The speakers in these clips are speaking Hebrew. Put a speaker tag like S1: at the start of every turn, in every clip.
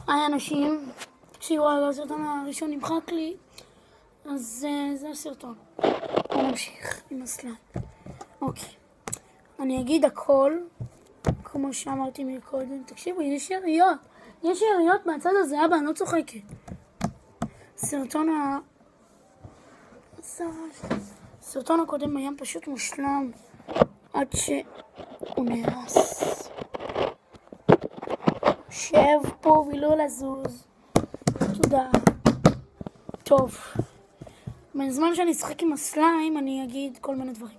S1: היי אנשים, תקשיבו, הסרטון הראשון נמחק לי, אז זה הסרטון. בואו נמשיך עם הסליים. אוקיי, אני אגיד הכל, כמו שאמרתי מקודם. תקשיבו, יש יריות מהצד הזה, אבא, אני לא צוחקת. הסרטון הקודם היה פשוט מושלם, עד שהוא נהרס. שב פה ולא לזוז. תודה. טוב. בזמן שאני אשחק עם הסליים, אני אגיד כל מיני דברים.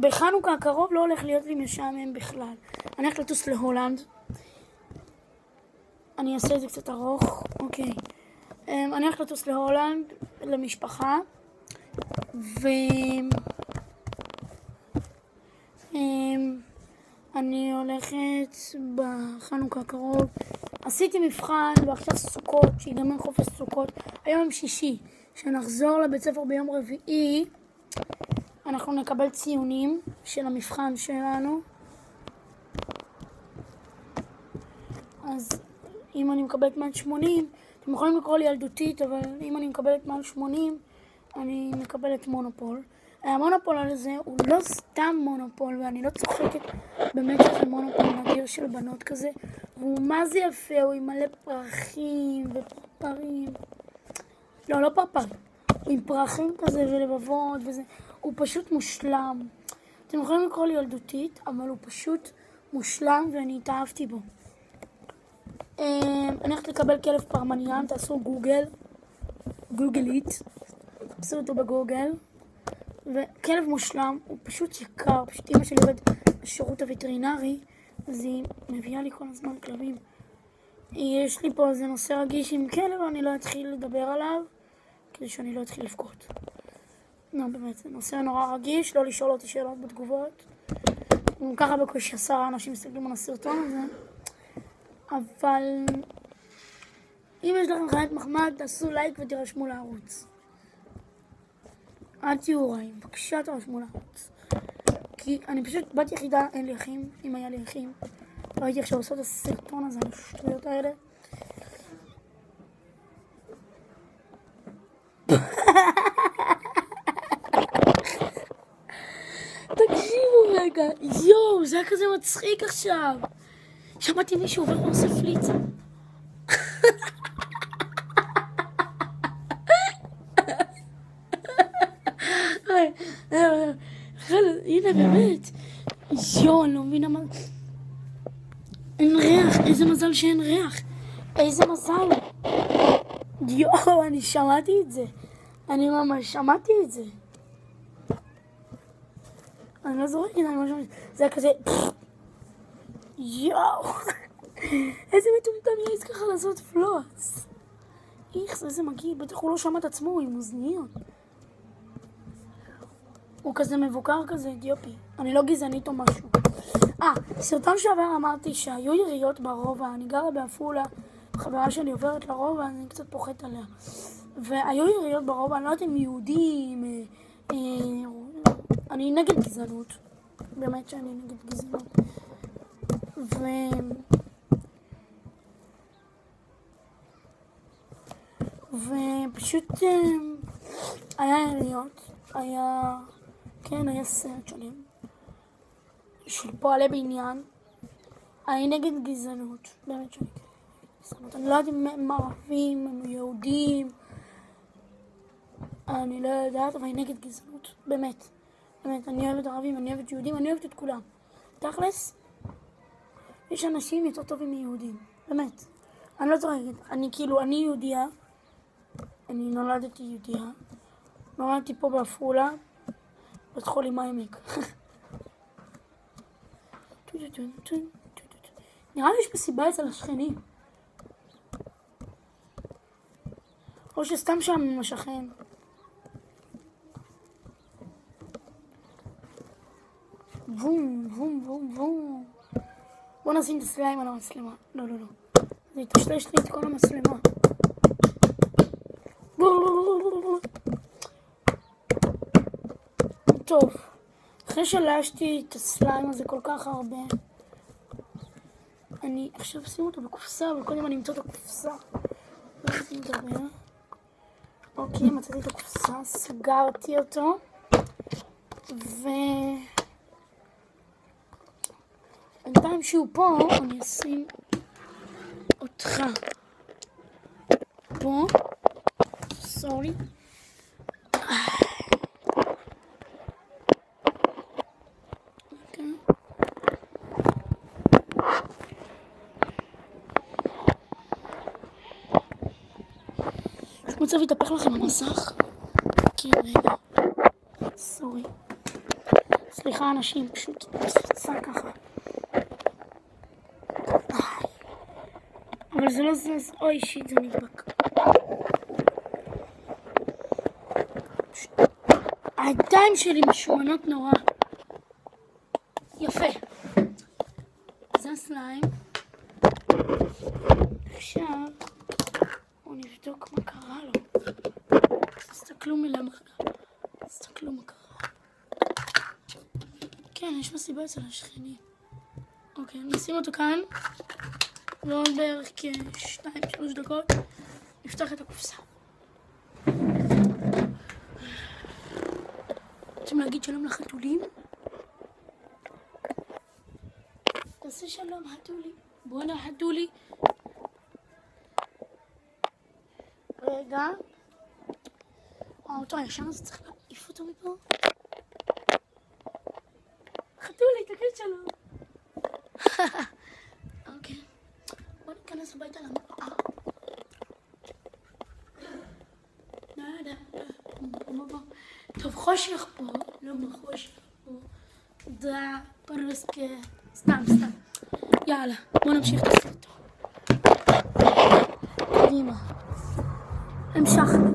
S1: בחנוכה הקרוב לא הולך להיות לי משעמם בכלל. אני הולך לטוס להולנד. אני אעשה את זה קצת ארוך. אוקיי. אני הולך לטוס להולנד, למשפחה. אני הולכת בחנוכה הקרוב. עשיתי מבחן ועכשיו סוכות, שיגמר חופש סוכות. היום יום שישי, שנחזור לבית ספר ביום רביעי, אנחנו נקבל ציונים של המבחן שלנו. אז אם אני מקבלת מעל 80, אתם יכולים לקרוא לי ילדותית, אבל אם אני מקבלת מעל 80, אני מקבלת מונופול. המונופול הזה הוא לא סתם מונופול, ואני לא צוחקת, באמת שזה מונופול נדיר של בנות כזה. והוא מה זה יפה, הוא עם מלא פרחים ופרפרים. לא פרפרים, הוא עם פרחים כזה ולבבות וזה. הוא פשוט מושלם. אתם יכולים לקרוא לי ילדותית, אבל הוא פשוט מושלם ואני התאהבתי בו. אני הולכת לקבל כלב פרמניאן, תעשו גוגלית, תעשו אותו בגוגל. וכלב מושלם, הוא פשוט יקר, פשוט אמא שלי עובד בשירות הווטרינרי, אז היא מביאה לי כל הזמן כלבים. יש לי פה איזה נושא רגיש עם כלב, אני לא אתחיל לדבר עליו, כדי שאני לא אתחיל לבכות. לא, באמת, זה נושא נורא רגיש, לא לשאול אותי שאלות בתגובות. ככה בקושי 10 אנשים מסתכלים על הסרטון הזה. אבל אם יש לכם חיית מחמד, תעשו לייק ותירשמו לערוץ. אל תהיו רעים, בבקשה תרשמו לערוץ. כי אני פשוט בת יחידה, אין לי אחים. אם היה לי אחים, לא הייתי עכשיו לעשות את הסרטון הזה, על השטויות האלה. תקשיבו רגע, יואו, זה היה כזה מצחיק עכשיו. שמעתי מישהו עובר ועושה פליצה. הנה באמת, יואו, אני לא מבינה מה... אין ריח, איזה מזל שאין ריח, איזה מזל. יואו, אני שמעתי את זה, אני ממש שמעתי את זה. אני לא זורקת, אני ממש שמעתי, זה היה כזה... יואו, איזה מטומטם יעיז ככה לעשות פלוץ. איך, איזה מגעיל, בטח הוא לא שמע את עצמו עם אוזניות. הוא כזה מבוקר כזה אתיופי. אני לא גזענית או משהו. סרטון שעבר אמרתי שהיו יריות ברובע. אני גרה בעפולה, חברה שלי עוברת לרובע, אני קצת פוחת עליה. והיו יריות ברובע, אני לא יודעת אם יהודים, אני נגד גזענות. באמת שאני נגד גזענות. ופשוט היה יריות, היה סרט שלם של פועלי בניין. אני נגד גזענות, באמת שאני נגד גזענות. אני לא יודעת אם הם ערבים, הם יהודים, אני לא יודעת, אבל אני נגד גזענות, באמת, אני אוהבת ערבים, אני אוהבת יהודים, אני אוהבת את כולם. תכלס, יש אנשים יותר טובים מיהודים, באמת. אני לא צוחקת, אני יהודייה, אני נולדתי יהודייה, נולדתי פה בעפולה, בית חולים העמק. נראה לי יש מסיבה אצל השכנים. או שסתם שם עם השכן. בום, בום, בום, בום. בוא נשים את הסליים על המצלמה. לא. זה יתשלש לי את כל המצלמה. טוב. אחרי שלשתי את הסליים הזה כל כך הרבה, אני עכשיו אשים אותו בקופסה, אבל קודם אני אמצא את הקופסה. לא יודעת אם לדבר. אוקיי, מצאתי את הקופסה, סגרתי אותו. בינתיים שהוא פה, אני אשים אותך פה. סורי. מצב יתהפך לכם המסך. כן, רגע. סורי. סליחה אנשים, פשוט תפצה ככה. אבל זה לא זז, אוי שיט, זה נדבק. הידיים שלי משומנות נורא. יפה. זה הסליים. עכשיו בואו נבדוק מה קרה לו. תסתכלו מלמעלה. תסתכלו מה קרה. כן, יש מסיבה אצל השכנים. אוקיי, נשים אותו כאן. ועוד בערך כ2-3 דקות נפתח את הקופסה. רוצים להגיד שלום לחתולים? תעשה שלום חתולי. בוא נה חתולי. רגע. האוטו הישן הזה צריך להעיף אותו מפה. חתולי, תגיד שלום. אוקיי. בוא ניכנס הביתה למראה. טוב, חושך פה. לא בחושך פה. דה פרסק. סתם. יאללה, בוא נמשיך את הסרטון. קדימה. המשכנו.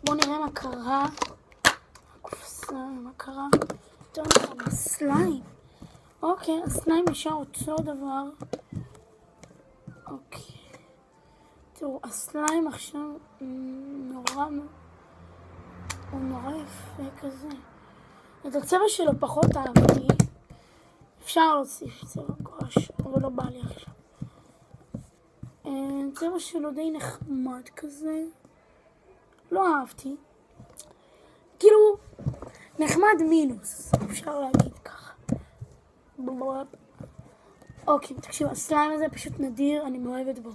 S1: בוא נראה מה קרה. הקופסה, מה קרה? יותר נכון, הסליים. אוקיי, הסליים נשאר אותו דבר. אוקיי. תראו, הסליים עכשיו הוא נורא יפה כזה. את הצבע שלו פחות אהבתי. אפשר להוסיף צבע גואש, אבל לא בא לי עכשיו. צבע שלו די נחמד כזה. לא אהבתי. כאילו, נחמד מינוס, אפשר להגיד ככה. אוקיי, תקשיבו, הסליים הזה פשוט נדיר, אני מאוהבת בו.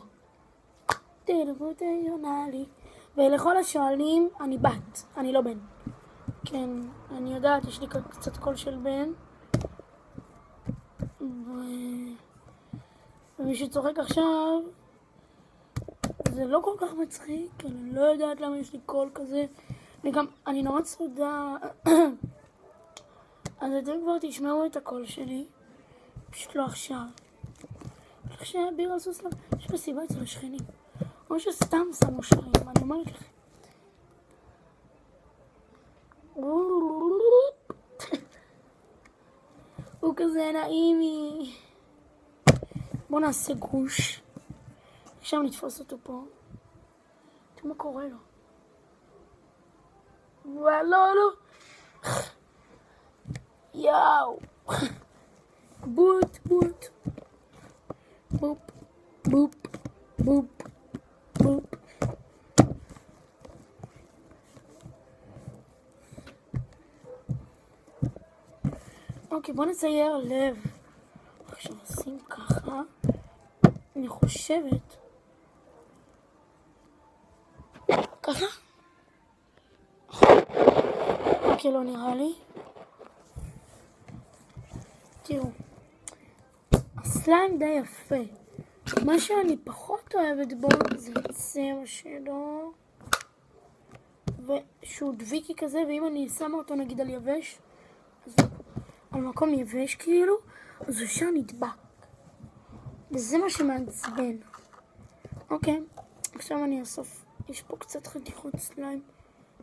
S1: ולכל השואלים, אני בת, אני לא בן. כן, אני יודעת, יש לי קצת קול של בן. ומי שצוחק עכשיו, זה לא כל כך מצחיק, אני לא יודעת למה יש לי קול כזה. וגם, אני נורא צרודה. אז אתם כבר תשמעו את הקול שלי. פשוט לא עכשיו. עכשיו ביר על סוס לב, יש מסיבה אצל השכנים. או שסתם שמו שרים, אני אומרת לכם. הוא כזה נעימי. בואו נעשה גוש. עכשיו נתפוס אותו פה. תראו מה קורה לו. לא. יאו. בוט. בופ. אוקיי, בוא נצייר לב. עכשיו נשים ככה. אני חושבת. ככה? אוקיי, לא נראה לי. תראו. הסליים די יפה. מה שאני פחות אוהבת בו זה הצבע שלו. ושהוא דביקי כזה, ואם אני שמה אותו נגיד על יבש, אז על מקום יבש כאילו, אז הוא שם נדבק. וזה מה שמעצבן. אוקיי, עכשיו אני אסוף. יש פה קצת חתיכות סליים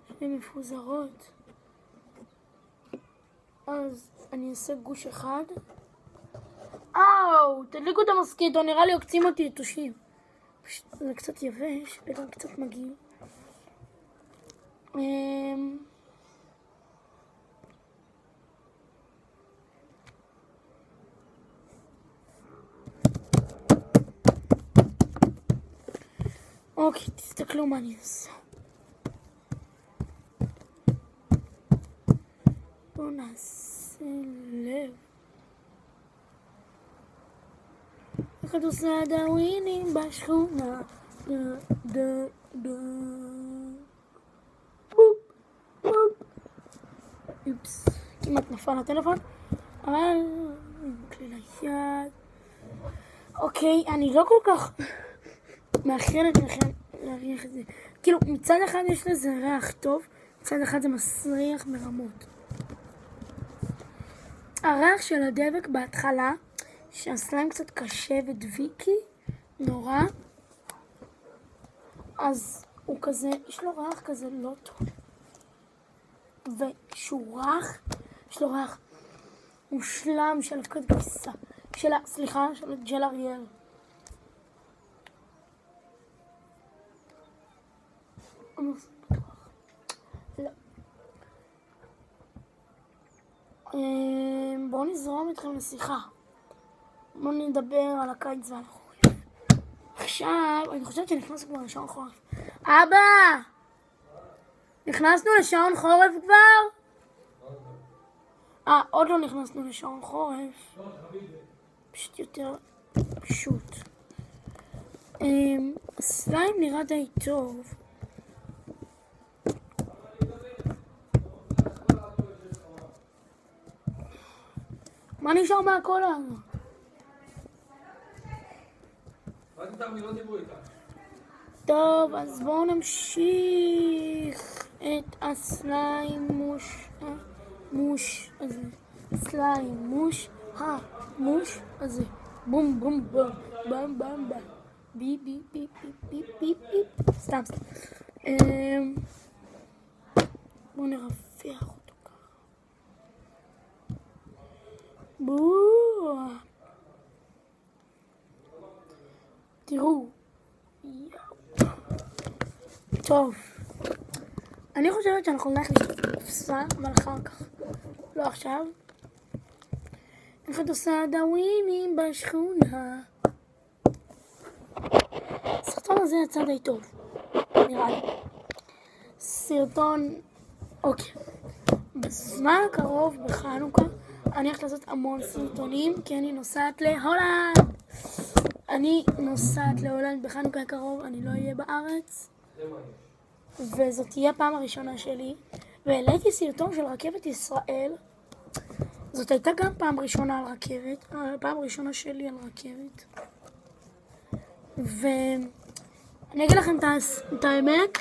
S1: שהן מפוזרות. אז אני אעשה גוש אחד. תדליקו את המוסקיטו, נראה לי עוקצים אותי יתושים. זה קצת יבש וגם קצת מגעיל. אוקיי, תסתכלו מה אני עושה. בואו נעשה לב. הכדורסל הווינים בשכונה. אופס, כמעט נפל הטלפון, אבל כלי ליד. אוקיי, אני לא כל כך מאחלת לכם להריח את זה. כאילו, מצד אחד יש לזה ריח טוב, מצד אחד זה מסריח ברמות. הריח של הדבק בהתחלה, שהסליים קצת קשה ודביקי, נורא, אז הוא כזה, יש לו ריח כזה לא טוב. ושהוא ריח, יש לו ריח מושלם של אבקת כביסה, של ג'ל אריאל. לא. בואו נזרום איתכם לשיחה. בואו נדבר על הקיץ ועל החורף. עכשיו, אני חושבת שנכנסנו כבר לשעון חורף. אבא! נכנסנו לשעון חורף כבר? עוד לא נכנסנו לשעון חורף. פשוט יותר פשוט. הסליים נראה די טוב. מה נשאר מהכל הזה? טוב, אז בואו נמשיך את הסליים מוש הזה. סליים מוש הזה. בום בום בום בום בום בום. בי בי בי בי בי בי בי. סתם. בואו נרפח אותו ככה. בואו. תראו. טוב. אני חושבת שאנחנו נלך לקופסה, אבל אחר כך. לא עכשיו. הכדורסל הווינים בשכונה. הסרטון הזה יצא די טוב, נראה לי. סרטון, אוקיי. בזמן הקרוב בחנוכה אני הולכת לעשות המון סרטונים, כי אני נוסעת להולנד. אני נוסעת להולנד בחנוכה הקרוב, אני לא אהיה בארץ. וזאת תהיה הפעם הראשונה שלי. והעליתי סרטון של רכבת ישראל. זאת הייתה גם פעם ראשונה על רכבת, הפעם הראשונה שלי על רכבת. ואני אגיד לכם את האמת,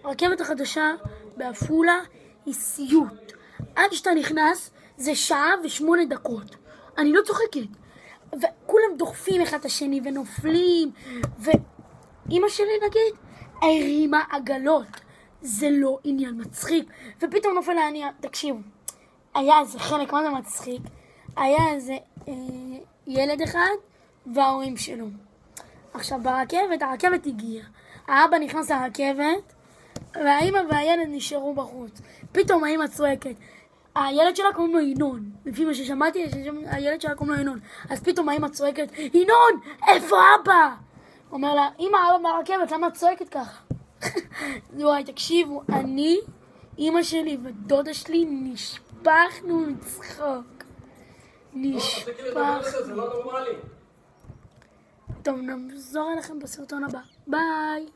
S1: הרכבת החדשה בעפולה היא סיוט. עד שאתה נכנס זה 1:08. אני לא צוחקת. וכולם דוחפים אחד את השני ונופלים. ואמא שלי נגיד, הרימה עגלות. זה לא עניין מצחיק. ופתאום נופל העניין, תקשיבו. היה איזה חלק, מה זה מצחיק? היה איזה ילד אחד וההורים שלו. עכשיו ברכבת, הרכבת הגיעה. האבא נכנס לרכבת, והאמא והילד נשארו בחוץ. פתאום האמא צועקת. הילד שלה קוראים לו ינון. לפי מה ששמעתי, הילד שלה קוראים לו ינון. אז פתאום האמא צועקת, ינון, איפה אבא? אומר לה, אמא, אבא ברכבת, למה את צועקת ככה? וואי, תקשיבו, אני, אמא שלי ודודה שלי נשפחנו מצחוק. נשפחנו. טוב, נחזור אליכם בסרטון הבא. ביי.